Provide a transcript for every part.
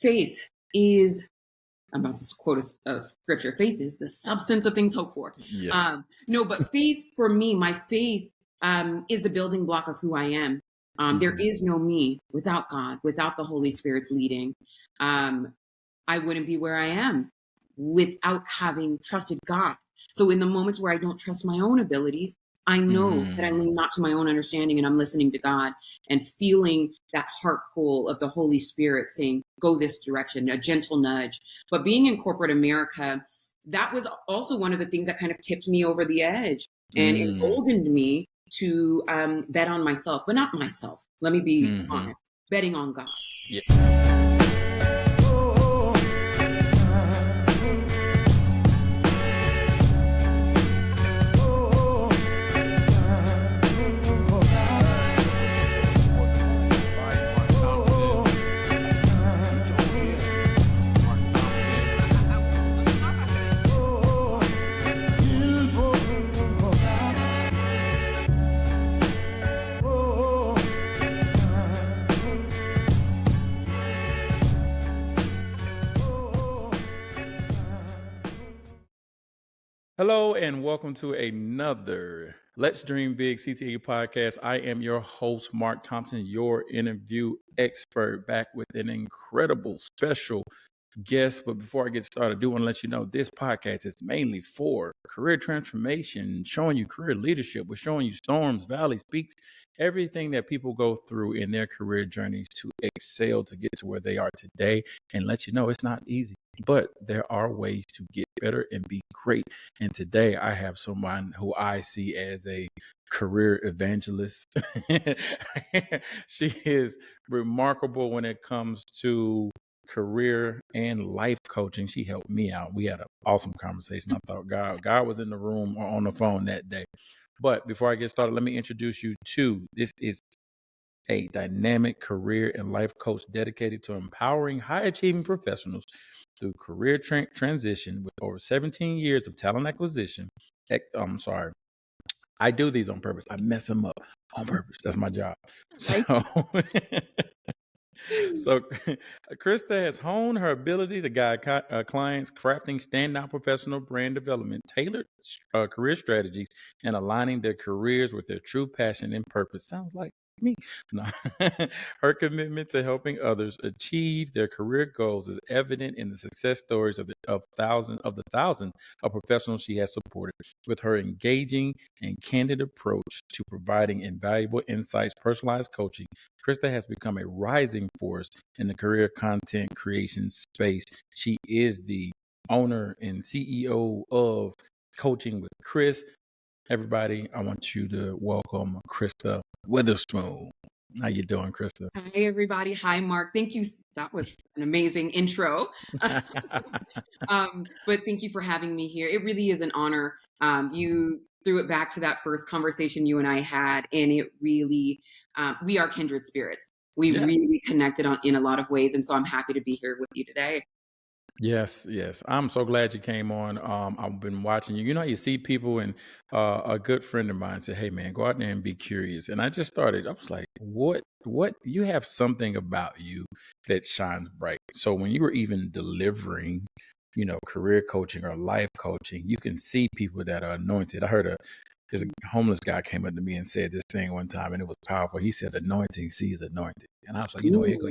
faith is, I'm about to quote a scripture, faith is the substance of things hoped for. Yes. No, but faith for me, my faith is the building block of who I am. There is no me without God, without the Holy Spirit's leading. I wouldn't be where I am without having trusted God. So in the moments where I don't trust my own abilities, I know that I lean not to my own understanding and I'm listening to God and feeling that heart pull of the Holy Spirit saying, go this direction, a gentle nudge. But being in corporate America, that was also one of the things that kind of tipped me over the edge and emboldened me to bet on myself, but not myself. Let me be honest, betting on God. Yeah. Hello and welcome to another Let's Dream Big CTA podcast. I am your host, Mark Thompson, your interview expert, back with an incredible special guest. But before I get started, I do want to let you know this podcast is mainly for career transformation, showing you career leadership. We're showing you storms, valleys, peaks, everything that people go through in their career journeys to excel, to get to where they are today, and let you know it's not easy. But there are ways to get better and be great. And today I have someone who I see as a career evangelist. She is remarkable when it comes to career and life coaching. She helped me out. We had an awesome conversation. I thought God was in the room or on the phone that day. But before I get started, let me introduce you to, this is a dynamic career and life coach dedicated to empowering high-achieving professionals through career transition with over 17 years of talent acquisition. I do these on purpose. I mess them up on purpose. That's my job. So Krista has honed her ability to guide clients crafting standout professional brand development, tailored career strategies, and aligning their careers with their true passion and purpose. Sounds like me. No. Her commitment to helping others achieve their career goals is evident in the success stories of the thousands of professionals she has supported. With her engaging and candid approach to providing invaluable insights, personalized coaching, Krista has become a rising force in the career content creation space. She is the owner and CEO of Coaching with Chris. Everybody, I want you to welcome Krista Witherspoon. How you doing, Krista? Hi, everybody. Hi, Mark. Thank you. That was an amazing intro. But thank you for having me here. It really is an honor. You threw it back to that first conversation you and I had, and it really, we are kindred spirits. We really connected in a lot of ways, and so I'm happy to be here with you today. Yes. I'm so glad you came on. I've been watching you. You know, you see people, and a good friend of mine said, "Hey, man, go out there and be curious." And I just started. I was like, "What? You have something about you that shines bright." So when you were even delivering, career coaching or life coaching, you can see people that are anointed. I heard there's a homeless guy came up to me and said this thing one time, and it was powerful. He said, "Anointing sees anointed," and I was like, "You know, here go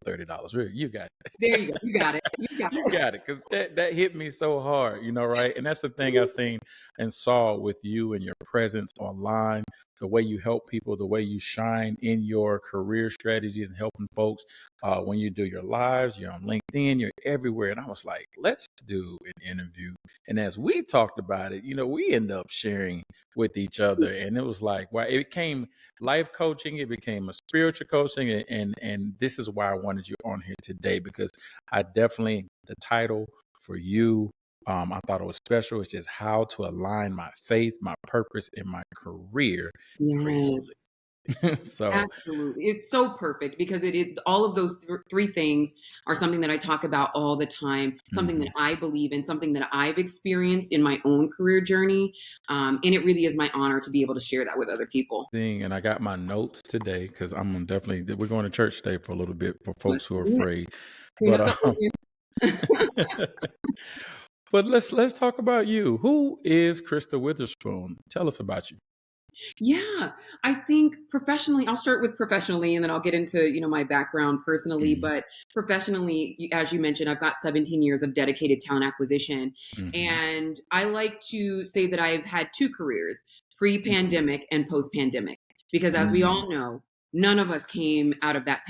$30. You got it." There you go. You got it. You got it, because that hit me so hard, right? And that's the thing I seen and saw with you and your presence online, the way you help people, the way you shine in your career strategies and helping folks. When you do your lives, you're on LinkedIn, you're everywhere. And I was like, let's do an interview. And as we talked about it, we end up sharing with each other. And it was like, wow, it became life coaching. It became a spiritual coaching. And this is why I wanted you on here today, because I definitely, the title for you, I thought it was special. It's just how to align my faith, my purpose, and my career gracefully. So absolutely, it's so perfect, because all of those three things are something that I talk about all the time, something that I believe in, something that I've experienced in my own career journey, and it really is my honor to be able to share that with other people. And I got my notes today, because we're going to church today for a little bit for folks who are afraid. Clean But up the oven. but let's talk about you. Who is Krista Witherspoon? Tell us about you. Yeah, I think professionally, I'll start with professionally and then I'll get into, my background personally. Mhm, But professionally, as you mentioned, I've got 17 years of dedicated talent acquisition. mhm, And I like to say that I've had two careers, pre-pandemic and post-pandemic, because as we mm, all know, none of us came out of that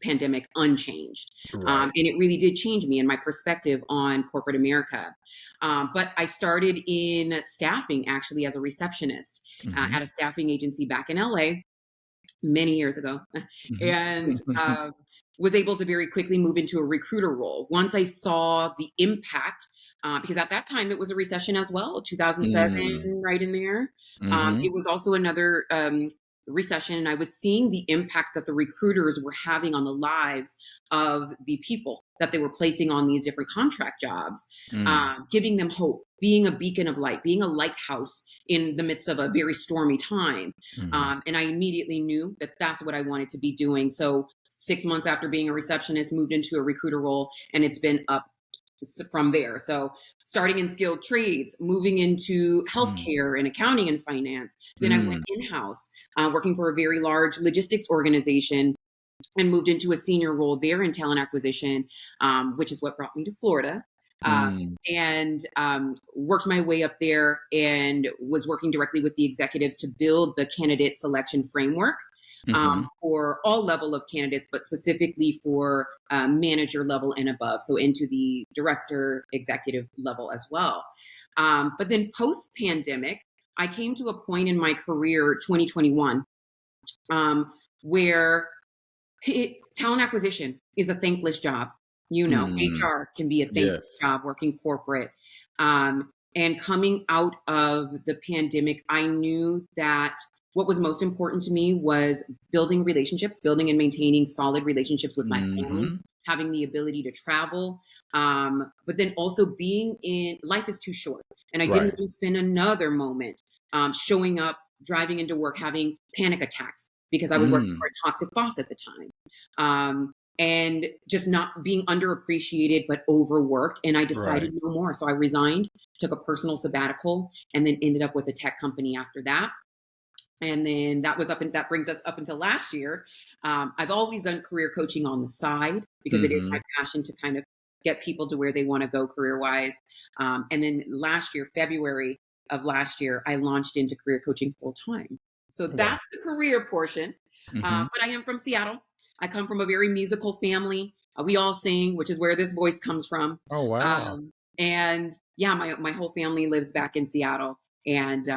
pandemic unchanged. right. And it really did change me and my perspective on corporate America. But I started in staffing actually as a receptionist Mhm, at a staffing agency back in LA many years ago, mhm. and was able to very quickly move into a recruiter role once I saw the impact. Because at that time it was a recession as well, 2007, Mm, right in there. mhm, It was also another recession, and I was seeing the impact that the recruiters were having on the lives of the people that they were placing on these different contract jobs, mm, giving them hope, being a beacon of light, being a lighthouse in the midst of a very stormy time. mhm. And I immediately knew that that's what I wanted to be doing. So 6 months after being a receptionist, moved into a recruiter role, and it's been up from there. So starting in skilled trades, moving into Mm, healthcare and accounting and finance. Then I went mm. in-house, working for a very large logistics organization, and moved into a senior role there in talent acquisition, which is what brought me to Florida. Uh, Mm, and worked my way up there and was working directly with the executives to build the candidate selection framework mhm. for all level of candidates, but specifically for manager level and above, so into the director executive level as well. But then post pandemic, I came to a point in my career, 2021, where talent acquisition is a thankless job. Mm, HR can be a thankless yes. job working corporate. And coming out of the pandemic, I knew that what was most important to me was building relationships, building and maintaining solid relationships with my family, Mhm. having the ability to travel, but then also being in life is too short. And I didn't Right. want to spend another moment showing up, driving into work, having panic attacks because I was working Mm, for a toxic boss at the time. And just not being underappreciated but overworked. And I right. decided no more. So I resigned, took a personal sabbatical, and then ended up with a tech company after that. And then that brings us up until last year. I've always done career coaching on the side because it is my Mhm. passion to kind of get people to where they want to go career wise. And then last year, February of last year, I launched into career coaching full time. So Wow. that's the career portion. Mhm. But I am from Seattle. I come from a very musical family. We all sing, which is where this voice comes from. Oh, wow. And yeah, my whole family lives back in Seattle. And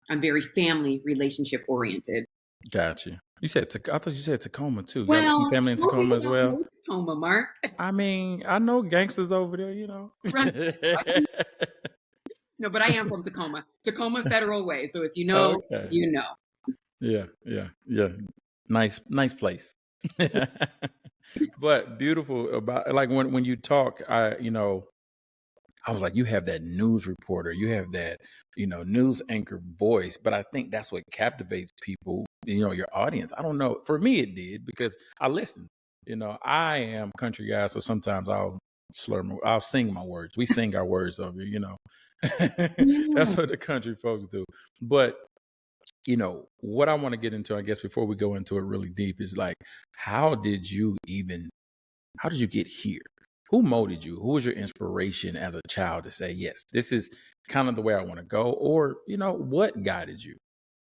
I'm very family relationship oriented. Gotcha. You said I thought you said Tacoma too. You have some Well, family in most Tacoma people as don't well? know Tacoma, Mark. I mean, I know gangsters over there, you know. Right. No, but I am from Tacoma, Tacoma Federal Way. So if you know, Okay. you know. Yeah, yeah, yeah. Nice place. But beautiful about like when you talk, I was like, you have that news reporter, you have that, news anchor voice. But I think that's what captivates people, your audience. I don't know. For me, it did because I listen. I am country guy, so sometimes I'll sing my words. We sing our words over. Yeah. That's what the country folks do. But what I want to get into, I guess, before we go into it really deep is like, how did you even how did you get here? Who molded you? Who was your inspiration as a child to say, yes, this is kind of the way I want to go? Or, what guided you?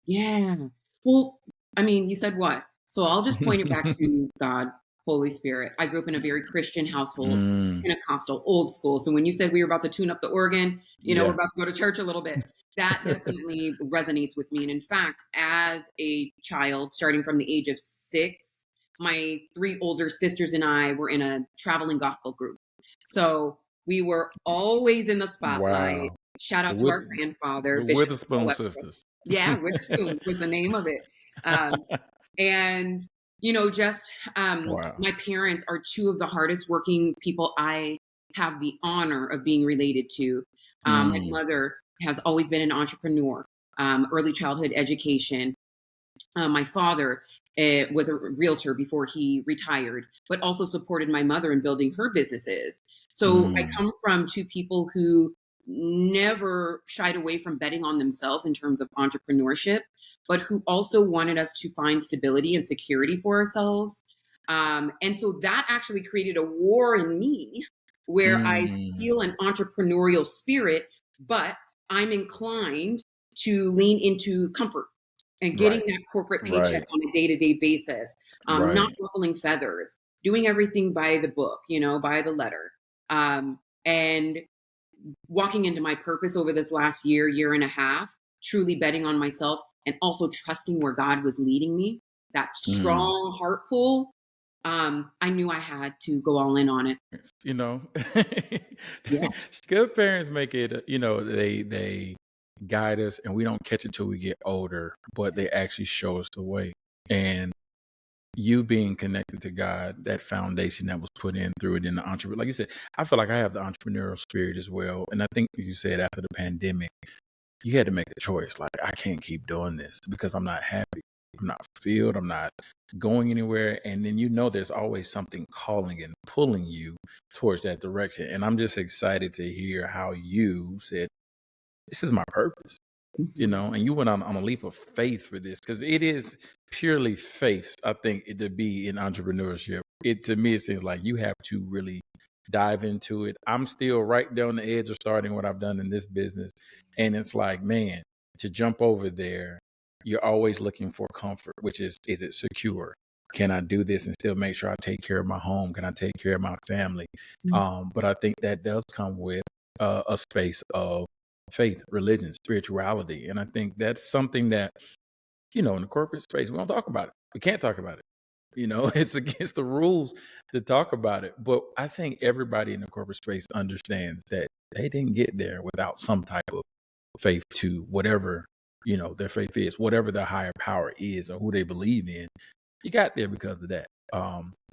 Yeah. Well, I mean, you said what? So I'll just point it back to God, Holy Spirit. I grew up in a very Christian household, Mm, Pentecostal, old school. So when you said we were about to tune up the organ, we're yeah. about to go to church a little bit, that definitely resonates with me. And in fact, as a child, starting from the age of 6, my 3 older sisters and I were in a traveling gospel group. So we were always in the spotlight. Wow. Shout The, out to With, our grandfather, the Bishop Witherspoon Westbrook. sisters. Yeah, Witherspoon was the name of it. Um, and, just Wow. my parents are 2 of the hardest working people I have the honor of being related to. My Mm, mother has always been an entrepreneur, early childhood education. My father was a realtor before he retired, but also supported my mother in building her businesses. So I Mm, come from two people who never shied away from betting on themselves in terms of entrepreneurship, but who also wanted us to find stability and security for ourselves. And so that actually created a war in me where I mm, feel an entrepreneurial spirit, but I'm inclined to lean into comfort and getting right, that corporate paycheck right, on a day-to-day basis, not right. ruffling feathers, doing everything by the book, by the letter. And walking into my purpose over this last year and a half, truly betting on myself and also trusting where God was leading me, that Mm. strong heart pull, I knew I had to go all in on it. You know, Yeah. good parents make it, they guide us and we don't catch it till we get older, but they actually show us the way. And you being connected to God, that foundation that was put in through it in the entrepreneur, like you said, I feel like I have the entrepreneurial spirit as well. And I think you said after the pandemic, you had to make a choice. Like, I can't keep doing this because I'm not happy. I'm not fulfilled. I'm not going anywhere. And then, there's always something calling and pulling you towards that direction. And I'm just excited to hear how you said, this is my purpose, Mhm. and you went on a leap of faith for this because it is purely faith. I think to be in entrepreneurship, to me, it seems like you have to really dive into it. I'm still right there on the edge of starting what I've done in this business. And it's like, man, to jump over there, you're always looking for comfort, which is it secure? Can I do this and still make sure I take care of my home? Can I take care of my family? But I think that does come with a space of faith, religion, spirituality. And I think that's something that, in the corporate space, we don't talk about it. We can't talk about it. It's against the rules to talk about it. But I think everybody in the corporate space understands that they didn't get there without some type of faith to whatever, their faith is, whatever their higher power is or who they believe in. You got there because of that.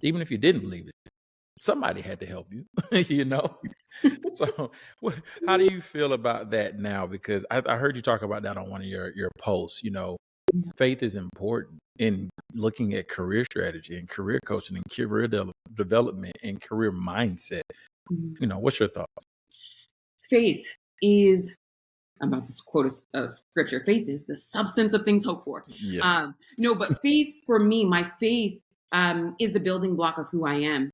Even if you didn't believe it, somebody had to help you, you know? So, how do you feel about that now? Because I heard you talk about that on one of your posts. Faith is important in looking at career strategy and career coaching and career development and career mindset. Mhm. What's your thoughts? Faith is, I'm about to quote a scripture. Faith is the substance of things hoped for. Yes. No, but faith for me, my faith is the building block of who I am.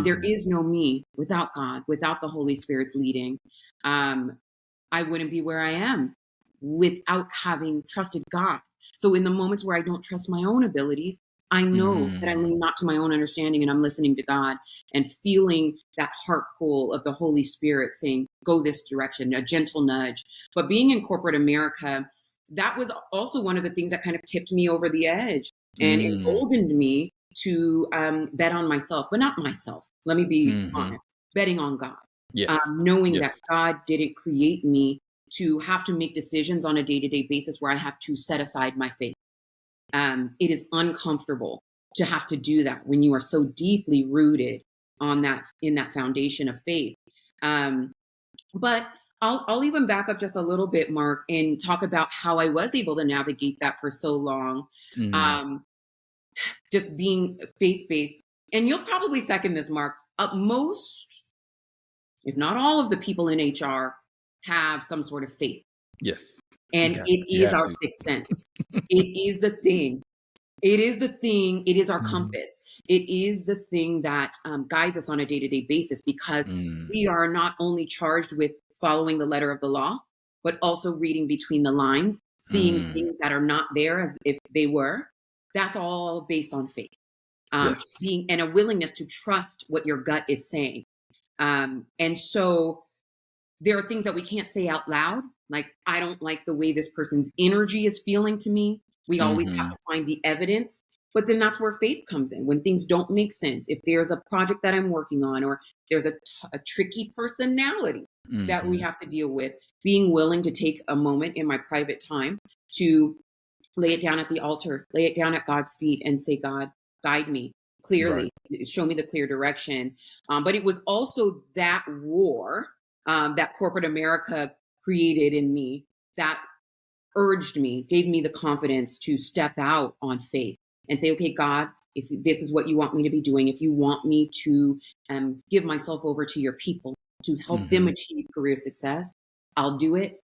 There Hmm. is no me without God, without the Holy Spirit's leading. Um, I wouldn't be where I am without having trusted God. So in the moments where I don't trust my own abilities, I know that I Mm. lean not to my own understanding and I'm listening to God and feeling that heart pull of the Holy Spirit saying, go this direction, a gentle nudge. But being in corporate America, that was also one of the things that kind of tipped me over the edge and Mm. emboldened me to bet on myself, but not myself. Let me be Hmm. honest, betting on God, Yes. knowing that Yes. God didn't create me to have to make decisions on a day-to-day basis where I have to set aside my faith. It is uncomfortable to have to do that when you are so deeply rooted on that in that foundation of faith. Um, but I'll even back up just a little bit, Mark, and talk about how I was able to navigate that for so long, Mm. um, just being faith based. And you'll probably second this, Mark. Most, if not all, of the people in HR have some sort of faith. Yes. You And got. it You is have our to. sixth sense. It is the thing. It is the thing. It is our Mhm. compass. It is the thing that guides us on a day to day basis because Mm. we are not only charged with following the letter of the law, but also reading between the lines, seeing Mm. things that are not there as if they were. That's all based on faith, Yes. being and a willingness to trust what your gut is saying. And so there are things that we can't say out loud. Like, I don't like the way this person's energy is feeling to me. We always have Hmm. to find the evidence. But then that's where faith comes in when things don't make sense. If there's a project that I'm working on, or there's a tricky personality that we Hmm. have to deal with, being willing to take a moment in my private time to lay it down at the altar, lay it down at God's feet and say, God, guide me Right. clearly, show me the clear direction. But it was also that war that corporate America created in me that urged me, gave me the confidence to step out on faith. and say, okay, God, if this is what you want me to be doing, if you want me to give myself over to your people to help them achieve career success, I'll do it.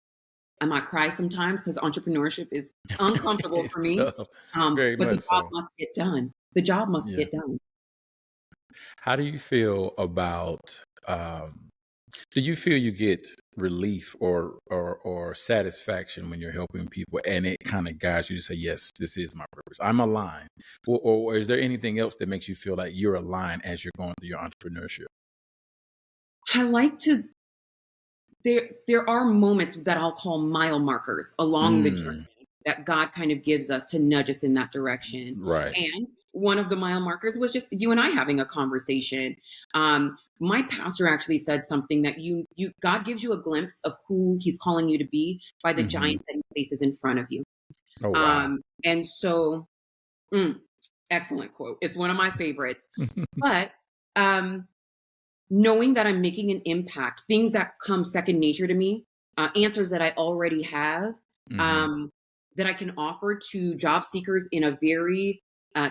I might cry sometimes because entrepreneurship is uncomfortable It's for me, tough. Very but the much job so. must get done. The job must Yeah. get done. How do you feel about do you feel you get relief or satisfaction when you're helping people and it kind of guides you to say, yes, this is my purpose. I'm aligned. Or is there anything else that makes you feel like you're aligned as you're going through your entrepreneurship? I like to there are moments that I'll call mile markers along the journey Mm, that God kind of gives us to nudge us in that direction. right. And one of the mile markers was just you and I having a conversation. My pastor actually said something that you God gives you a glimpse of who he's calling you to be by the Hmm. giants that he places in front of you. Oh, wow. And so mm, excellent quote. It's one of my favorites. But um knowing that I'm making an impact, things that come second nature to me, answers that I already have, Hmm. um, that I can offer to job seekers in a very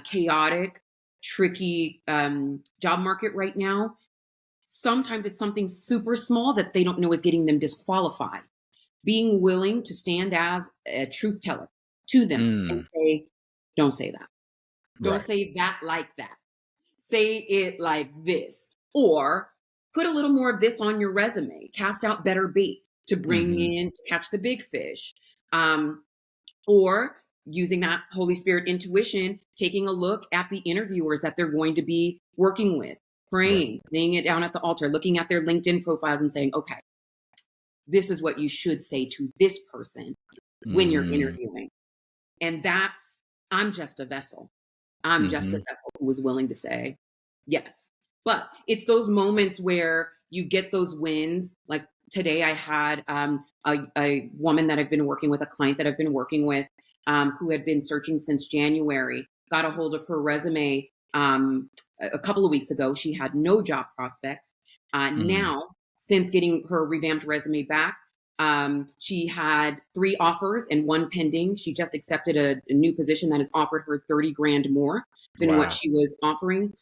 chaotic, tricky job market right now. Sometimes it's something super small that they don't know is getting them disqualified. Being willing to stand as a truth teller to them and Mm, say, don't say that. Don't right. say that like that, say it like this, or put a little more of this on your resume, cast out better bait to bring Hmm. in to catch the big fish, um, or using that Holy Spirit intuition, taking a look at the interviewers that they're going to be working with, Right. praying, laying it down at the altar, looking at their LinkedIn profiles and saying, okay, this is what you should say to this person when you're Hmm. interviewing. And that's, I'm just a vessel. I'm just a Hmm. vessel who was willing to say yes. But it's those moments where you get those wins. Like today, I had a woman that I've been working with, a client that I've been working with, who had been searching since January, got a hold of her resume a couple of weeks ago. She had no job prospects. Mm, Now, since getting her revamped resume back, she had 3 offers and 1 pending. She just accepted a new position that has offered her 30 grand more than what wow. she was offering.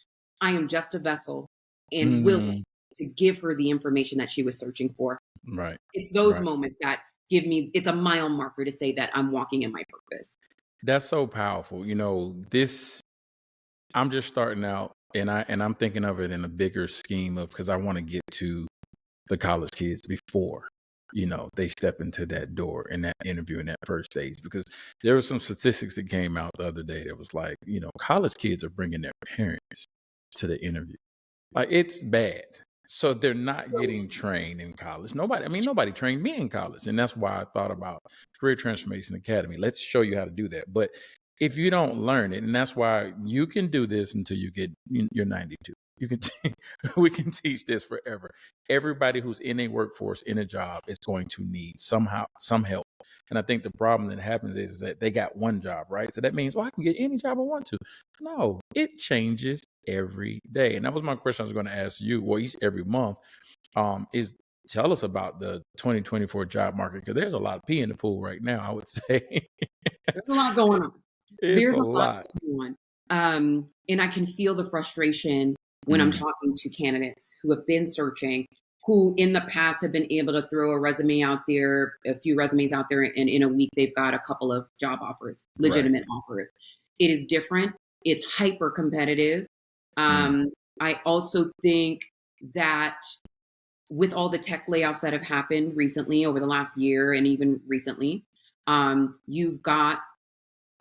I am just a vessel and willing Mm, to give her the information that she was searching for. right. It's those Right. moments that give me, it's a mile marker to say that I'm walking in my purpose. That's so powerful. This I'm just starting out and I'm thinking of it in a bigger scheme of because I want to get to the college kids before, they step into that door in that interview in that first stage. Because there were some statistics that came out the other day that was like, college kids are bringing their parents to the interview. Like it's bad. So they're not getting trained in college. Nobody trained me in college. And that's why I thought about Career Transformation Academy. Let's show you how to do that. But if you don't learn it, and that's why you can do this until you're 92. You can we can teach this forever. Everybody who's in a workforce, in a job, is going to need somehow some help. And I think the problem that happens is that they got one job, right? So that means, I can get any job I want to. No, it changes every day. And that was my question I was going to ask you, well, each every month, is tell us about the 2024 job market, because there's a lot of pee in the pool right now, I would say. There's a lot going on. It's There's a a lot lot. going on. And I can feel the frustration when I'm Mm, talking to candidates who have been searching, who in the past have been able to throw a resume out there, a few resumes out there, and in a week they've got a couple of job offers, right. legitimate offers. It is different. It's hyper competitive. Mm, I also think that with all the tech layoffs that have happened recently over the last year and even recently, you've got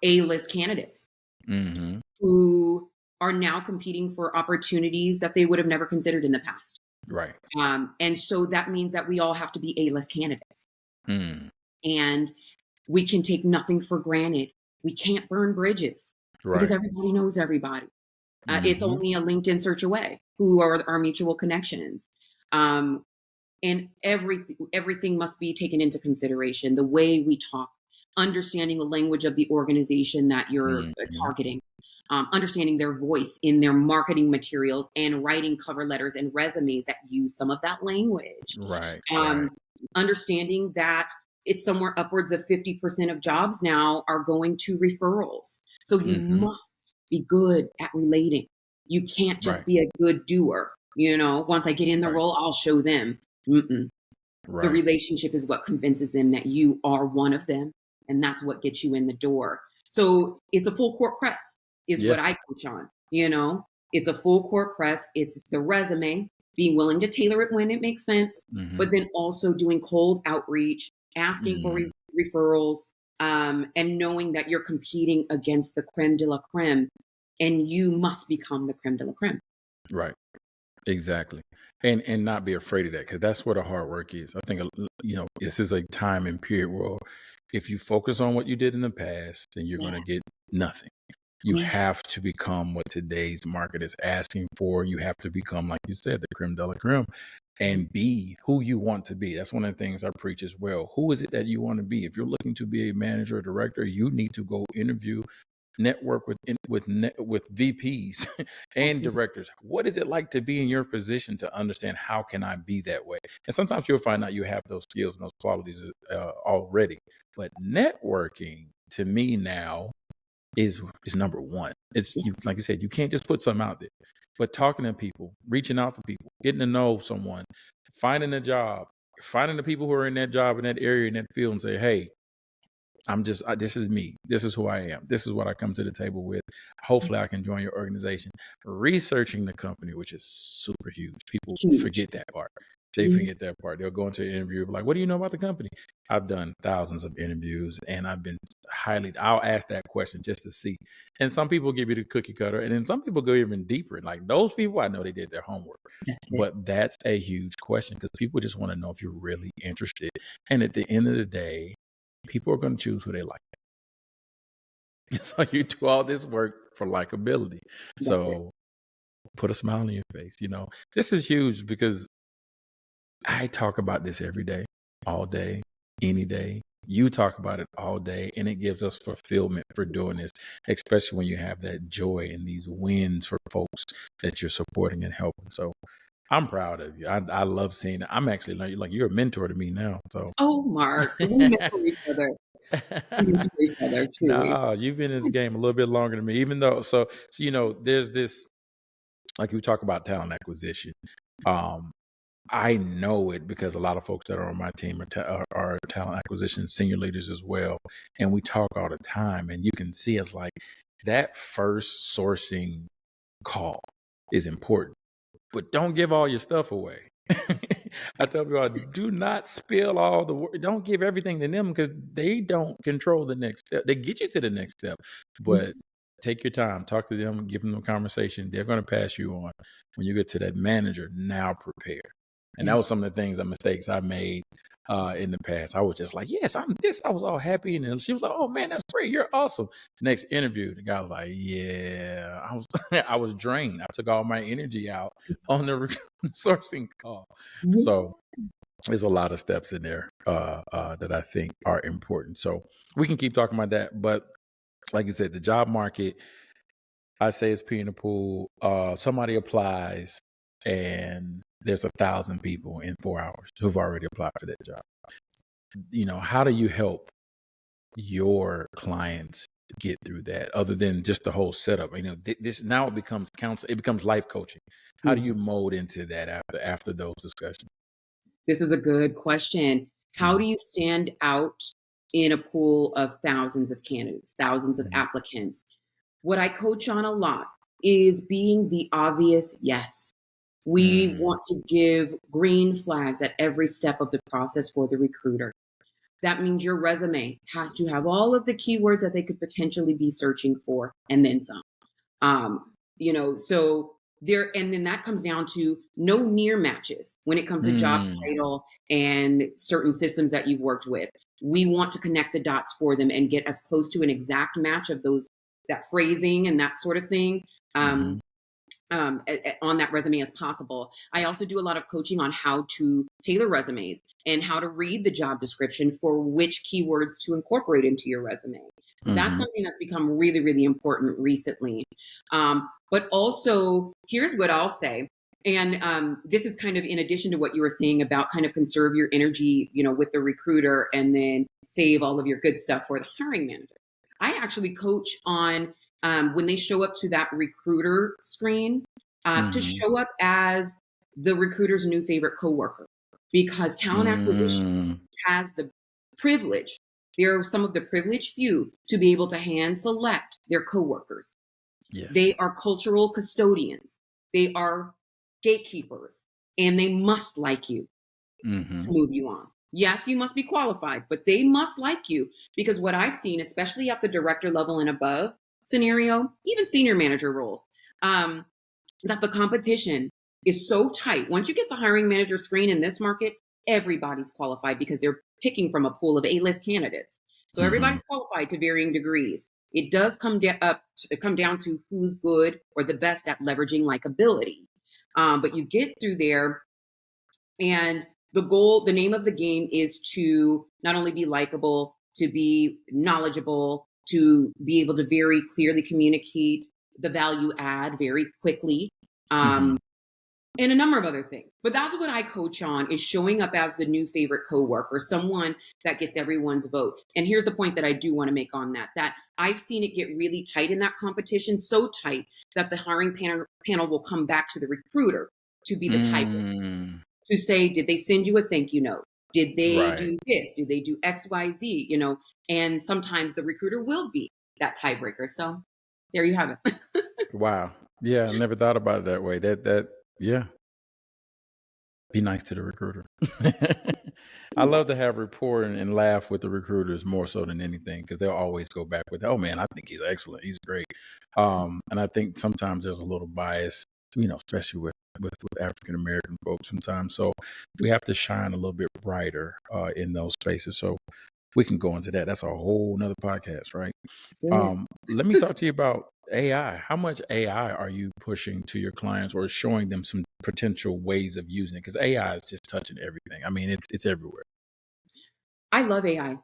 A-list candidates hmm. who are now competing for opportunities that they would have never considered in the past. Right. And so that means that we all have to be A-list candidates. Mm, And we can take nothing for granted. We can't burn bridges because right. everybody knows everybody. It's Hmm. only a LinkedIn search away who are our mutual connections. Um, and everything must be taken into consideration. The way we talk, understanding the language of the organization that you're Hmm. targeting, understanding their voice in their marketing materials, and writing cover letters and resumes that use some of that language. Right. Right. Um, understanding that it's somewhere upwards of 50% of jobs now are going to referrals. So you Hmm. be good at relating. You can't just Right. be a good doer. Once I get in the Right. role, I'll show them. Mm-mm. The Right. relationship is what convinces them that you are one of them. And that's what gets you in the door. So it's a full court press is Yeah. what I coach on. It's a full court press. It's the resume, being willing to tailor it when it makes sense, Mm-hmm. but then also doing cold outreach, asking for Mm-hmm. referrals, and knowing that you're competing against the creme de la creme, and you must become the creme de la creme. Right. Exactly. And not be afraid of that, because that's where the hard work is. I think, this is a time and period where if you focus on what you did in the past, then you're going Yeah, to get nothing. You yeah, have to become what today's market is asking for. You have to become, like you said, the creme de la creme, and be who you want to be. That's one of the things I preach as well. Who is it that you want to be? If you're looking to be a manager or director, you need to go interview, network with VPs that's and it. directors. What is it like to be in your position to understand how can I be that way? And sometimes you'll find out you have those skills and those qualities already. But networking, to me now, is number one. It's you, Yes. like you said, you can't just put something out there, but talking to people, reaching out to people, getting to know someone, finding a job, finding the people who are in that job in that area in that field, and say, hey, this is me. This is who I am. This is what I come to the table with. Hopefully I can join your organization. Researching the company, which is super huge. People Huge. forget that part. They Mhm. forget that part. They'll go into an interview like, what do you know about the company? I've done thousands of interviews, and I'll ask that question just to see. And some people give you the cookie cutter, and then some people go even deeper. Like those people, I know they did their homework. That's it. But that's a huge question, because people just want to know if you're really interested. And at the end of the day, people are going to choose who they like. So you do all this work for likability. That's it. So put a smile on your face. This is huge, because I talk about this every day, all day, any day. You talk about it all day, and it gives us fulfillment for doing this, especially when you have that joy and these wins for folks that you're supporting and helping. So I'm proud of you. I love seeing it. I'm actually like you're a mentor to me now. So Oh, Mark, we mentor each other. We mentor each other, truly. no, you've been in this game a little bit longer than me, even though, there's this, like you talk about talent acquisition. Um, I know it because a lot of folks that are on my team are talent acquisition senior leaders as well. And we talk all the time, and you can see it's like that first sourcing call is important, but don't give all your stuff away. I tell people, do not spill all the work. Don't give everything to them, because they don't control the next step. They get you to the next step, but take your time, talk to them, give them a conversation. They're going to pass you on. When you get to that manager, now prepare. And that was some of the mistakes I made in the past. I was just like, yes, I'm this. I was all happy. And then she was like, oh man, that's great. You're awesome. Next interview, the guy was like, yeah, I was, I was drained. I took all my energy out on the sourcing call. Yeah. So there's a lot of steps in there that I think are important. So we can keep talking about that. But like you said, the job market, I say it's pee in the pool. Somebody applies, and there's 1,000 people in 4 hours who've already applied for that job. How do you help your clients get through that, other than just the whole setup? This now it becomes counsel, it becomes life coaching. How do you Yes. mold into that after those discussions? This is a good question. How Mhm, do you stand out in a pool of thousands of candidates, thousands of mhm, applicants? What I coach on a lot is being the obvious yes. We mm, want to give green flags at every step of the process for the recruiter. That means your resume has to have all of the keywords that they could potentially be searching for and then some. So there, and then that comes down to no near matches when it comes to job mm, title and certain systems that you've worked with. We want to connect the dots for them and get as close to an exact match of that phrasing and that sort of thing. mhm, On that resume as possible. I also do a lot of coaching on how to tailor resumes and how to read the job description for which keywords to incorporate into your resume. So that's mhm, something that's become really, really important recently. But also, here's what I'll say. And this is kind of in addition to what you were saying about kind of conserve your energy, with the recruiter and then save all of your good stuff for the hiring manager. I actually coach on when they show up to that recruiter screen, to Mm-hmm. show up as the recruiter's new favorite coworker, because talent acquisition Mm, has the privilege. There are some of the privileged few to be able to hand select their coworkers. They yes. are cultural custodians. They are gatekeepers, and they must like you Mm-hmm. to move you on. Yes, you must be qualified, but they must like you, because what I've seen, especially at the director level and above scenario, even senior manager roles, that the competition is so tight. Once you get to hiring manager screen in this market, everybody's qualified because they're picking from a pool of A-list candidates. So Mm-hmm. everybody's qualified to varying degrees. It does come down to who's good or the best at leveraging likability. But you get through there, and the name of the game is to not only be likable, to be knowledgeable, to be able to very clearly communicate the value add very quickly, Mm-hmm. um, and a number of other things. But that's what I coach on, is showing up as the new favorite coworker, someone that gets everyone's vote. And here's the point that I do want to make on that I've seen it get really tight in that competition, so tight that the hiring panel will come back to the recruiter to be the tiebreaker, Mm, to say, did they send you a thank you note? Did they right. do this? Did they do XYZ? And sometimes the recruiter will be that tiebreaker. So there you have it. Wow. Yeah, I never thought about it that way. Yeah, be nice to the recruiter. I love to Yes. have rapport and laugh with the recruiters more so than anything, because they'll always go back with, "Oh man, I think he's excellent. He's great." And I think sometimes there's a little bias, especially with African American folks sometimes. So we have to shine a little bit brighter in those spaces. So we can go into that. That's a whole nother podcast, right? That's Let me talk to you about AI. How much AI are you pushing to your clients or showing them some potential ways of using it? Because AI is just touching everything. I mean, it's everywhere. I love AI.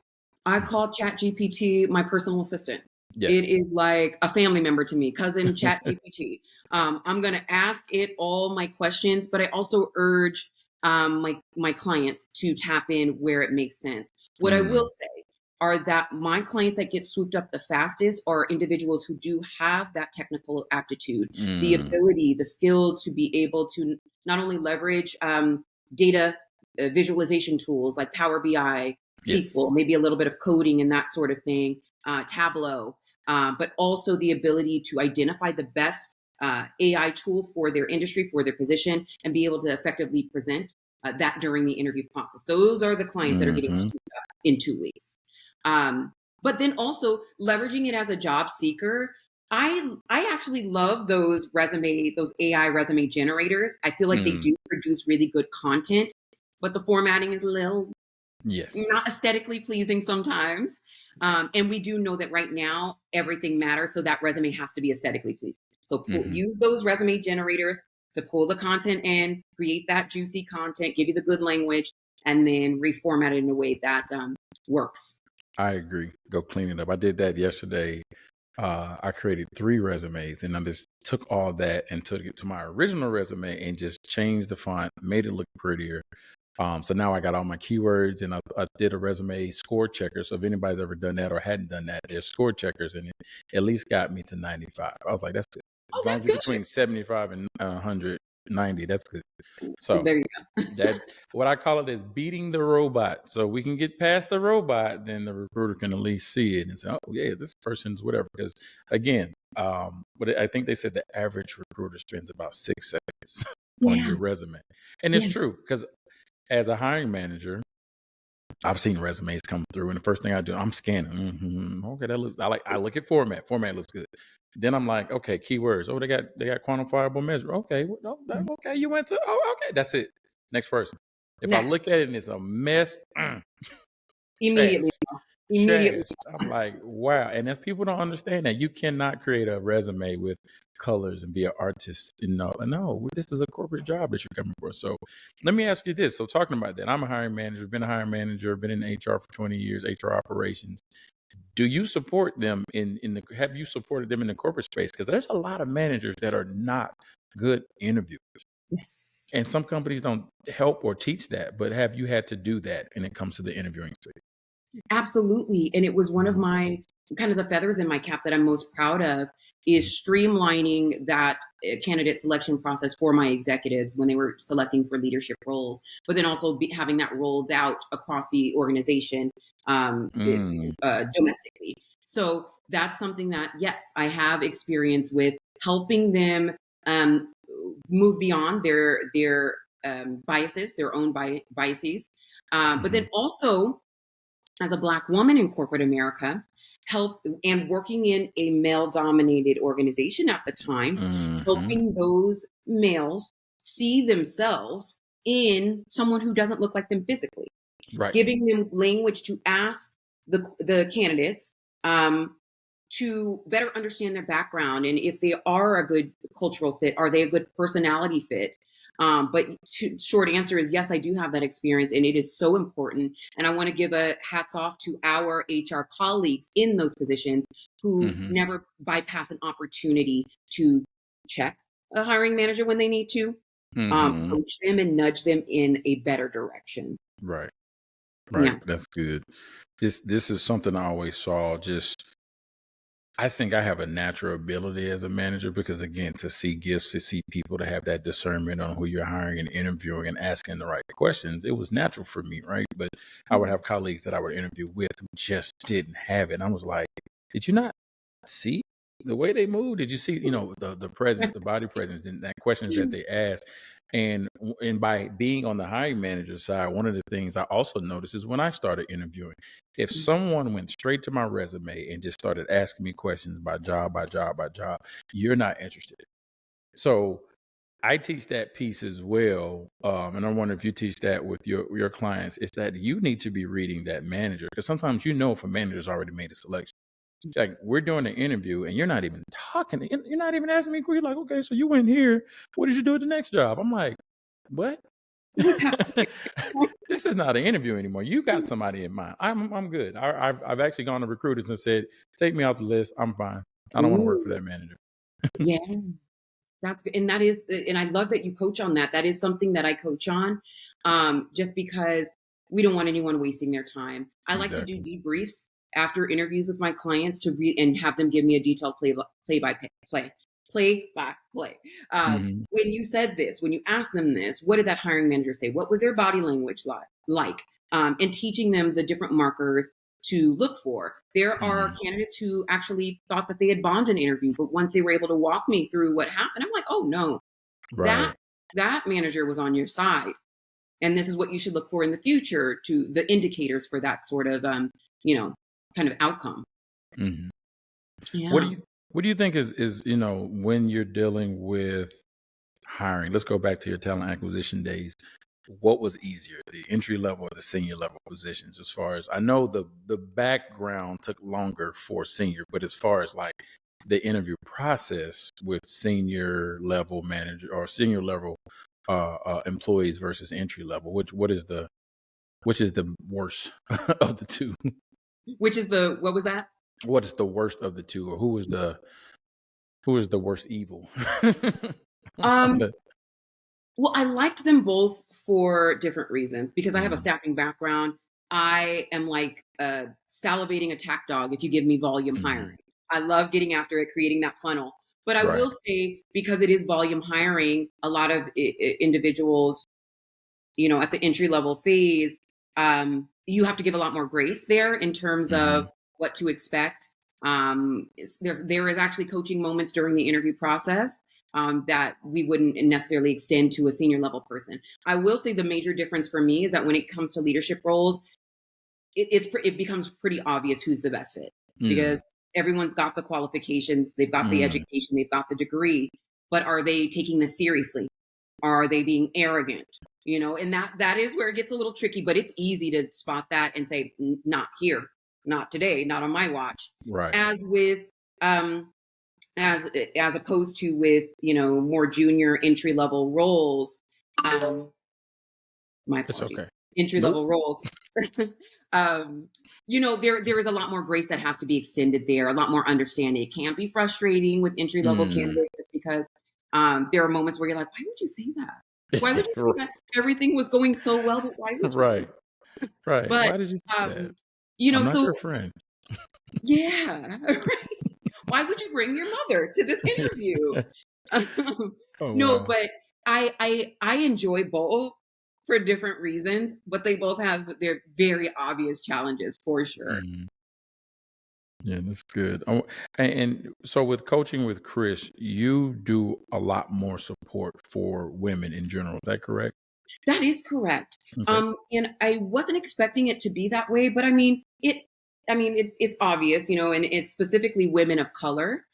I Mhm. call ChatGPT my personal assistant. It Yes. is like a family member to me, cousin ChatGPT. I'm going to ask it all my questions, but I also urge my clients to tap in where it makes sense. What I will Mm, say are that my clients that get swooped up the fastest are individuals who do have that technical aptitude, the mm, ability, the skill to be able to not only leverage data visualization tools like Power BI, SQL, yes. maybe a little bit of coding and that sort of thing, Tableau, but also the ability to identify the best AI tool for their industry, for their position, and be able to effectively present that during the interview process. Those are the clients that are getting Hmm. stood up in 2 weeks. But then also leveraging it as a job seeker. I actually love those AI resume generators. I feel like they Mm, do produce really good content, but the formatting is a little yes. not aesthetically pleasing sometimes. And we do know that right now everything matters, so that resume has to be aesthetically pleasing. So Hmm. use those resume generators to pull the content in, create that juicy content, give you the good language, and then reformat it in a way that works. I agree. Go clean it up. I did that yesterday. I created 3 resumes, and I just took all that and took it to my original resume and just changed the font, made it look prettier. So now I got all my keywords, and I did a resume score checker. So if anybody's ever done that or hadn't done that, there's score checkers, and it at least got me to 95. I was like, that's good. Oh, As long that's as you're good. between 75 and 190, that's good. So There you go. that what I call it is beating the robot. So we can get past the robot, then the recruiter can at least see it and say, "Oh yeah, this person's whatever." Because again, but I think they said the average recruiter spends about 6 seconds on Yeah. your resume, and it's true Yes. because as a hiring manager, I've seen resumes come through, and the first thing I do, I'm scanning. Okay, that looks. I look at format. Format looks good. Then I'm like, okay, keywords. Oh, they got quantifiable measure. Okay, okay, you went to. Oh, okay, that's it. Next person. If I Next. look at it and it's a mess, trash, Immediately. Immediately. trash. I'm like, wow. And as people don't understand that, you cannot create a resume with colors and be an artist. No, this is a corporate job that you're coming for. So let me ask you this. So talking about that, I'm a hiring manager, been a hiring manager, been in HR for 20 years, HR operations. Do you support them have you supported them in the corporate space? Because there's a lot of managers that are not good interviewers. Yes. And some companies don't help or teach that, but have you had to do that when it comes to the interviewing space? Absolutely. And it was one of Mhm. my kind of the feathers in my cap that I'm most proud of. is streamlining that candidate selection process for my executives when they were selecting for leadership roles, but then also having that rolled out across the organization domestically. So that's something that, yes, I have experience with helping them move beyond their biases, their own biases. But then also, as a Black woman in corporate America, help and working in a male-dominated organization at the time, helping those males see themselves in someone who doesn't look like them physically, giving them language to ask the candidates to better understand their background, and if they are a good cultural fit, are they a good personality fit? But short answer is yes, I do have that experience, and it is so important. And I want to give a hats off to our HR colleagues in those positions who never bypass an opportunity to check a hiring manager when they need to, coach them and nudge them in a better direction. Right. Yeah. That's good. This is something I always saw. I think I have a natural ability as a manager because, again, to see gifts, to see people, to have that discernment on who you're hiring and interviewing and asking the right questions, it was natural for me, right? But I would have colleagues that I would interview with who just didn't have it. And I was like, did you not see the way they move? Did you see, the presence, the body presence, and that questions that they asked? And by being on the hiring manager side, one of the things I also noticed is when I started interviewing, if someone went straight to my resume and just started asking me questions by job, you're not interested. So I teach that piece as well. And I wonder if you teach that with your clients, is that you need to be reading that manager, because sometimes if a manager's already made a selection. Like, we're doing an interview and you're not even talking. You're not even asking me. You're like, okay, so you went here. What did you do at the next job? I'm like, what? This is not an interview anymore. You got somebody in mind. I'm good. I've actually gone to recruiters and said, take me off the list. I'm fine. I don't want to work for that manager. Yeah, that's good. And I love that you coach on that. That is something that I coach on, just because we don't want anyone wasting their time. I like to do debriefs after interviews with my clients to read and have them give me a detailed play by play. When you said this, when you asked them this, what did that hiring manager say? What was their body language like? And teaching them the different markers to look for. There are candidates who actually thought that they had bombed an interview, but once they were able to walk me through what happened, I'm like, oh no, that manager was on your side. And this is what you should look for in the future, to the indicators for that sort of, kind of outcome. Yeah. What do you think is when you're dealing with hiring? Let's go back to your talent acquisition days. What was easier, the entry level or the senior level positions? As far as I know, the background took longer for senior, but as far as like the interview process with senior level manager or senior level employees versus entry level, which is the worst of the two? What was that? What is the worst of the two, or who is the worst evil? Well, I liked them both for different reasons, because I have a staffing background. I am like salivating attack dog if you give me volume hiring. I love getting after it, creating that funnel. But I will say, because it is volume hiring, a lot of individuals, at the entry level phase, you have to give a lot more grace there in terms of what to expect. There is actually coaching moments during the interview process that we wouldn't necessarily extend to a senior level person. I will say the major difference for me is that when it comes to leadership roles, it becomes pretty obvious who's the best fit, because everyone's got the qualifications, they've got the education, they've got the degree, but are they taking this seriously? Are they being arrogant? And that is where it gets a little tricky, but it's easy to spot that and say, not here, not today, not on my watch. Right. As with, as opposed to with, more junior entry level roles. My apologies. It's okay. Entry level roles. There is a lot more grace that has to be extended there, a lot more understanding. It can be frustrating with entry level candidates because there are moments where you're like, why would you say that? Why would you say that? Everything was going so well, but why would you say that? Right. But, why did you say that? I'm not so your friend. Yeah. Right. Why would you bring your mother to this interview? Oh No, wow. but I enjoy both for different reasons, but they both have their very obvious challenges for sure. Mhm. Yeah, that's good. Oh, and so with coaching with Chris, you do a lot more support for women in general. Is that correct? That is correct. Okay. And I wasn't expecting it to be that way, but it's obvious, and it's specifically women of color.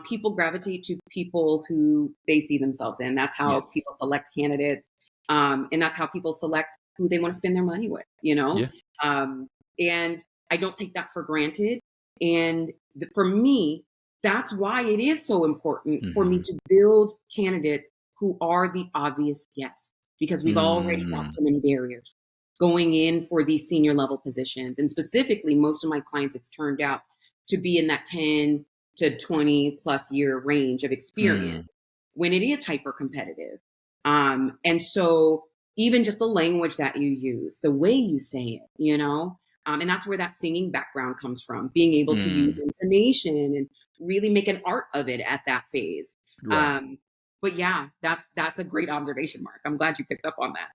People gravitate to people who they see themselves in. That's how Yes. people select candidates. And that's how people select who they want to spend their money with. Yeah. Um, and I don't take that for granted. And for me, that's why it is so important for me Hmm. to build candidates who are the obvious yes, because we've already got Mm. so many barriers going in for these senior level positions. And specifically, most of my clients, it's turned out to be in that 10 to 20 plus year range of experience Mm. when it is hyper competitive. And so, even just the language that you use, the way you say it, and that's where that singing background comes from, being able to use Mm. intonation and really make an art of it at that phase. Right. Um, but yeah, that's a great observation, Mark. I'm glad you picked up on that.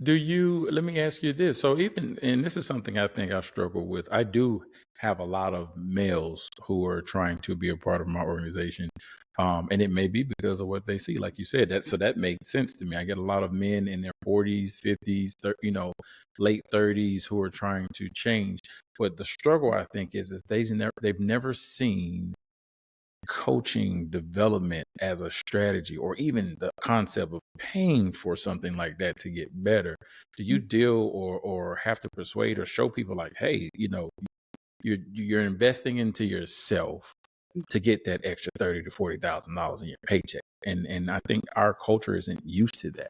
Do you, let me ask you this. So even, and this is something I think I struggle with. I do have a lot of males who are trying to be a part of my organization. And it may be because of what they see, like you said, so that made sense to me. I get a lot of men in their 40s, 50s, late 30s who are trying to change. But the struggle I think is they've never seen coaching development as a strategy or even the concept of paying for something like that to get better. Do you deal or have to persuade or show people like, hey, you're investing into yourself to get that extra 30 to $40,000 in your paycheck? And I think our culture isn't used to that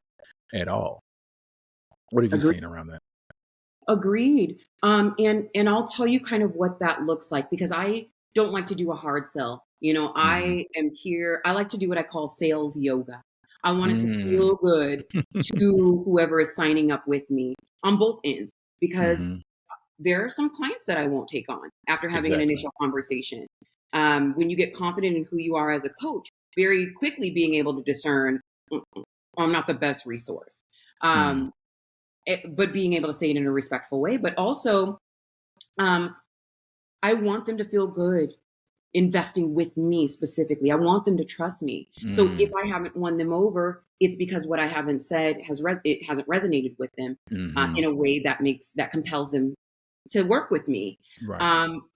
at all. What have you Agreed. seen around that? Agreed. And I'll tell you kind of what that looks like, because I don't like to do a hard sell. Hmm. I am here. I like to do what I call sales yoga. I want it to Mm. feel good to whoever is signing up with me on both ends, because Hmm. there are some clients that I won't take on after having an Exactly. initial conversation. When you get confident in who you are as a coach, very quickly being able to discern, "Mm, I'm not the best resource." Mm. Um, but being able to say it in a respectful way, but also, um, I want them to feel good investing with me specifically. I want them to trust me. So if Mm. I haven't won them over, it's because what I haven't said it hasn't resonated with them Hmm. in a way that compels them to work with me. Right.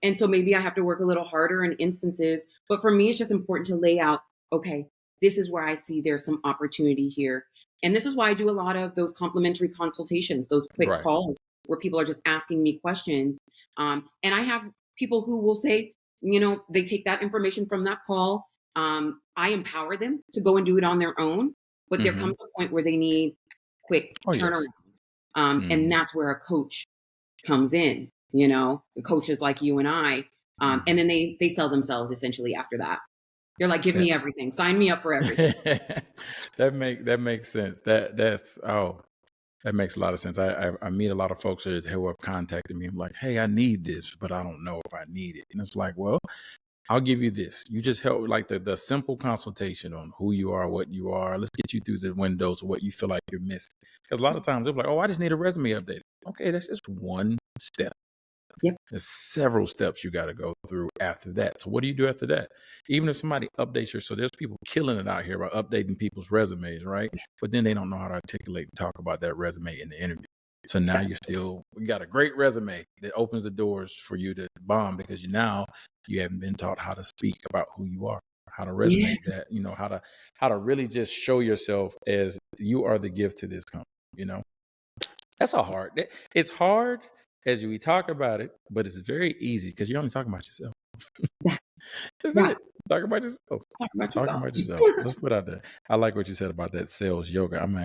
And so maybe I have to work a little harder in instances, but for me, it's just important to lay out, okay, this is where I see there's some opportunity here. And this is why I do a lot of those complimentary consultations, those quick Right. calls where people are just asking me questions. And I have people who will say, they take that information from that call. I empower them to go and do it on their own, but there Hmm. comes a point where they need quick Oh turnaround. yes. And Mm. that's where a coach comes in, the coaches like you and I. And Mhm. then they sell themselves essentially after that. They're like, give That me everything, sign me up for everything. that makes sense. That makes a lot of sense. I meet a lot of folks who have contacted me. I'm like, hey, I need this, but I don't know if I need it. And it's like, well, I'll give you this. You just help like the simple consultation on who you are, what you are. Let's get you through the windows of what you feel like you're missing. Because a lot of times they're like, oh, I just need a resume update. Okay, that's just one step. Yep. There's several steps you got to go through after that. So what do you do after that? Even if somebody updates your, so there's people killing it out here by updating people's resumes, right? But then they don't know how to articulate and talk about that resume in the interview. So now you got a great resume that opens the doors for you to bomb because you haven't been taught how to speak about who you are, how to Yeah. resonate that, how to really just show yourself as you are the gift to this company, That's it's hard as we talk about it, but it's very easy because you're only talking about yourself. Yeah. That's Yeah. it. Talk about yourself. Talk about Talking yourself. about yourself. Let's put out there. I like what you said about that sales yoga. I'm gonna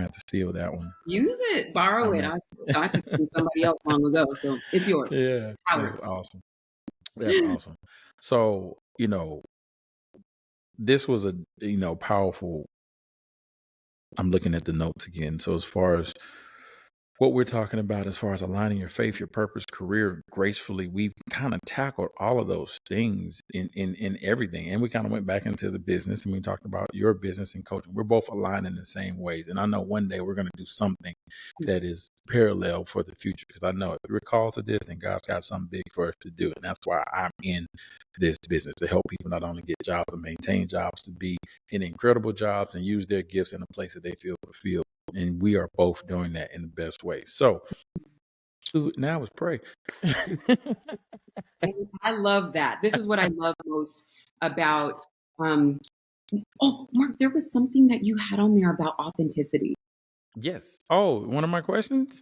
have to steal that one. Use it, borrow I'm it. at I took it from somebody else long ago, so it's yours. Yeah, It's that's ours. awesome. That's awesome. So, this was a powerful. I'm looking at the notes again. So as far as what we're talking about as far as aligning your faith, your purpose, career gracefully, we've kind of tackled all of those things in everything. And we kind of went back into the business and we talked about your business and coaching. We're both aligned in the same ways. And I know one day we're going to do something that is parallel for the future, because I know if we're called to this, then God's got something big for us to do. And that's why I'm in this business, to help people not only get jobs, but maintain jobs, to be in incredible jobs and use their gifts in a place that they feel fulfilled. And we are both doing that in the best way. So now is pray. I love that. This is what I love most about. Oh, Mark, there was something that you had on there about authenticity. Yes. Oh, one of my questions?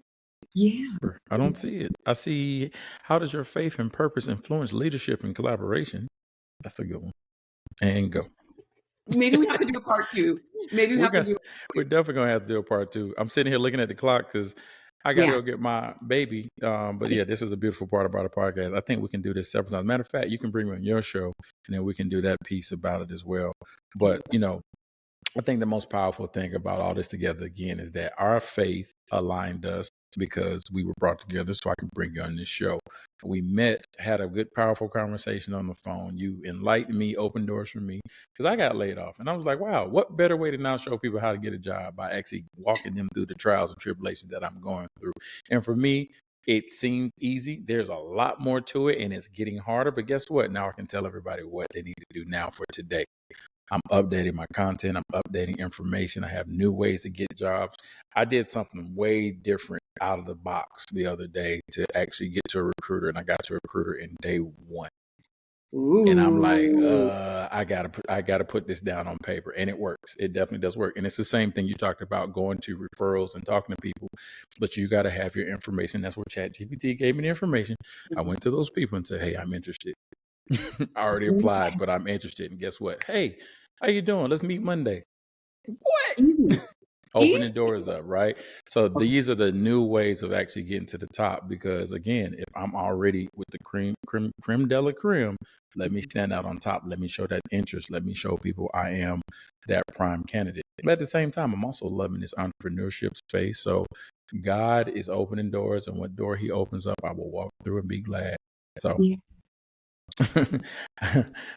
Yeah. I don't see it. I see, how does your faith and purpose influence leadership and collaboration? That's a good one. And go. Maybe we have to do a part two. Maybe we have to do. We're definitely gonna have to do a part two. I'm sitting here looking at the clock because I got to go get my baby. But yeah, this is a beautiful part about the podcast. I think we can do this several times. Matter of fact, you can bring me on your show, and then we can do that piece about it as well. But I think the most powerful thing about all this together again is that our faith aligned us because we were brought together so I could bring you on this show. We met, had a good, powerful conversation on the phone. You enlightened me, opened doors for me, because I got laid off. And I was like, wow, what better way to now show people how to get a job by actually walking them through the trials and tribulations that I'm going through. And for me, it seems easy. There's a lot more to it, and it's getting harder. But guess what? Now I can tell everybody what they need to do now for today. I'm updating my content. I'm updating information. I have new ways to get jobs. I did something way different out of the box the other day to actually get to a recruiter, and I got to a recruiter in day one. Ooh. And I'm like, I gotta put this down on paper, and it works. It definitely does work. And it's the same thing you talked about, going to referrals and talking to people, but you got to have your information. That's where ChatGPT gave me the information. I went to those people and said, hey, I'm interested. I already applied, but I'm interested. And guess what? Hey, how you doing? Let's meet Monday. What? Easy. Opening doors up, right? So these are the new ways of actually getting to the top. Because again, if I'm already with the creme de la creme, let me stand out on top. Let me show that interest. Let me show people I am that prime candidate. But at the same time, I'm also loving this entrepreneurship space. So God is opening doors, and what door He opens up, I will walk through and be glad. So. Yeah.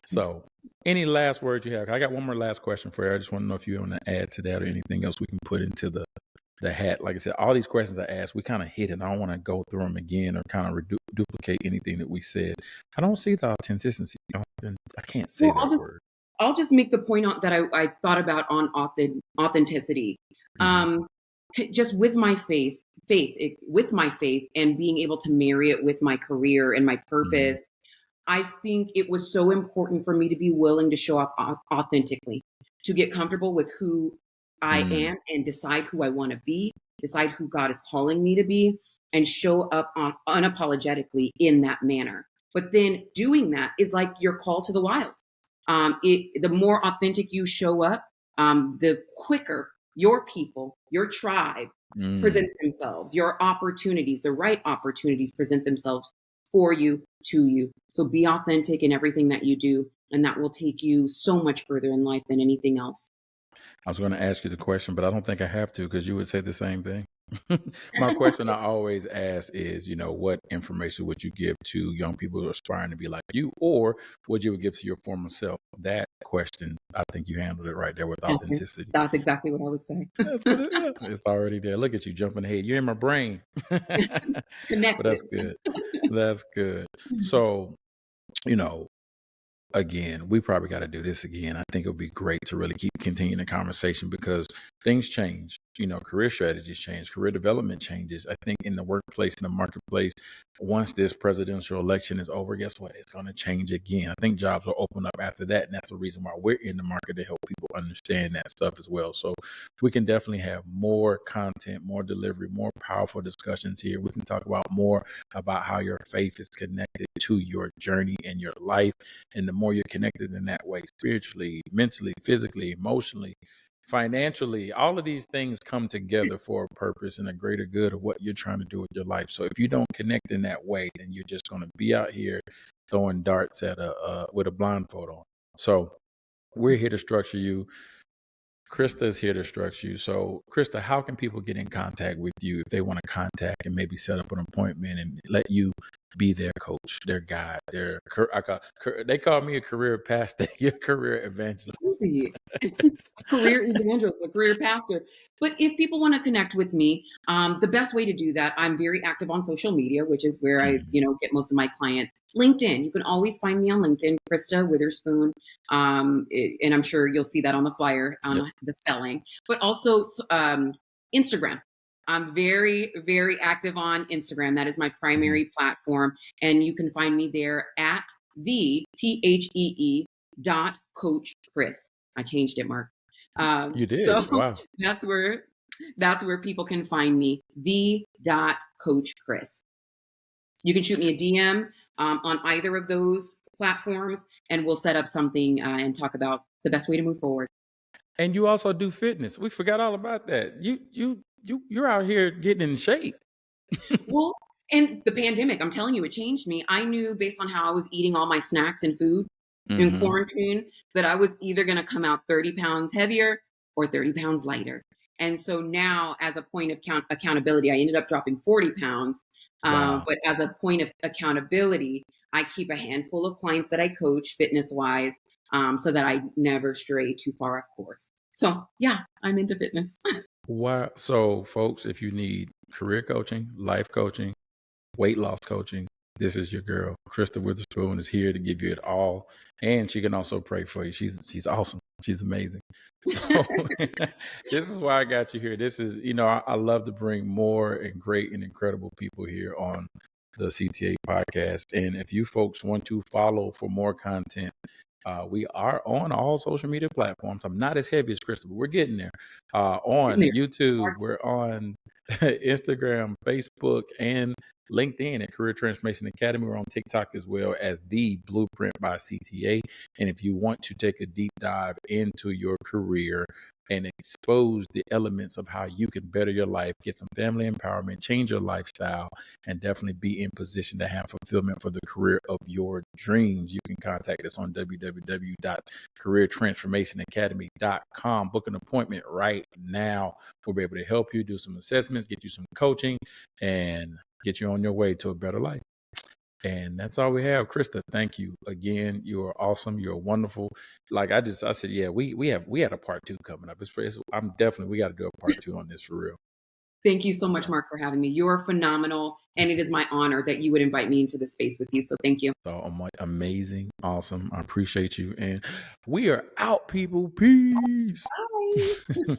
So any last words you have? I got one more last question for you. I just want to know if you want to add to that or anything else we can put into the hat. Like I said, all these questions I asked, we kind of hit it. I don't want to go through them again or kind of duplicate anything that we said. I don't see the authenticity. I can't say that word. I'll just make the point out that I thought about on authenticity. Just with my faith, with my faith, and being able to marry it with my career and my purpose. I think it was so important for me to be willing to show up authentically, to get comfortable with who I am and decide who I want to be, decide who God is calling me to be, and show up unapologetically in that manner. But then doing that is like your call to the wild. The more authentic you show up, the quicker your people, your tribe presents themselves, your opportunities, the right opportunities present themselves for you, to you. So be authentic in everything that you do, and that will take you so much further in life than anything else. I was going to ask you the question, but I don't think I have to, because you would say the same thing. My question I always ask is, what information would you give to young people who are aspiring to be like you, or what you would give to your former self? That question, I think you handled it right there with authenticity. That's exactly what I would say. That's what it is. It's already there. Look at you jumping ahead. You're in my brain. Connected. But that's good. That's good. So, again, we probably got to do this again. I think it would be great to really keep continuing the conversation, because things change. Career strategies change, career development changes. I think in the workplace, in the marketplace, once this presidential election is over, guess what? It's going to change again. I think jobs will open up after that. And that's the reason why we're in the market, to help people understand that stuff as well. So we can definitely have more content, more delivery, more powerful discussions here. We can talk about more about how your faith is connected to your journey and your life. And the more you're connected in that way, spiritually, mentally, physically, emotionally, financially, all of these things come together for a purpose and a greater good of what you're trying to do with your life. So if you don't connect in that way, then you're just going to be out here throwing darts at with a blindfold on. So we're here to structure you Krista is here to instruct you. So, Krista, how can people get in contact with you if they want to contact and maybe set up an appointment and let you be their coach, their guide, they call me a career pastor, your career evangelist. Easy. Career evangelist, a career pastor. But if people want to connect with me, the best way to do that, I'm very active on social media, which is where I, get most of my clients. LinkedIn, you can always find me on LinkedIn, Krista Witherspoon, and I'm sure you'll see that on the flyer on the spelling. But also Instagram. I'm very, very active on Instagram. That is my primary platform, and you can find me there at the THEE .coach Chris. I changed it, Mark. You did. So wow. that's where people can find me. The .coach Chris. You can shoot me a DM on either of those platforms, and we'll set up something and talk about the best way to move forward. And you also do fitness. We forgot all about that. You're out here getting in shape. Well, and the pandemic, I'm telling you, it changed me. I knew based on how I was eating all my snacks and food in quarantine that I was either going to come out 30 pounds heavier or 30 pounds lighter. And so now, as a point of accountability, I ended up dropping 40 pounds. Wow. But as a point of accountability, I keep a handful of clients that I coach fitness wise so that I never stray too far off course. So yeah, I'm into fitness. Wow. So, folks, if you need career coaching, life coaching, weight loss coaching, this is your girl. Krista Witherspoon is here to give you it all. And she can also pray for you. She's awesome. She's amazing. So this is why I got you here. This is, I love to bring more and great and incredible people here on the CTA podcast. And if you folks want to follow for more content, we are on all social media platforms. I'm not as heavy as Krista, but we're getting there. On YouTube, we're on Instagram, Facebook, and LinkedIn at Career Transformation Academy. We're on TikTok as well as The Blueprint by CTA. And if you want to take a deep dive into your career and expose the elements of how you can better your life, get some family empowerment, change your lifestyle, and definitely be in position to have fulfillment for the career of your dreams, you can contact us on www.careertransformationacademy.com. Book an appointment right now. We'll be able to help you do some assessments, get you some coaching, and get you on your way to a better life. And that's all we have. Krista, thank you again. You are awesome. You're wonderful. Like I said, yeah, we had a part 2 coming up. We got to do a part 2 on this for real. Thank you so much, Mark, for having me. You're phenomenal. And it is my honor that you would invite me into the space with you. So thank you. So amazing. Awesome. I appreciate you. And we are out, people. Peace. Bye.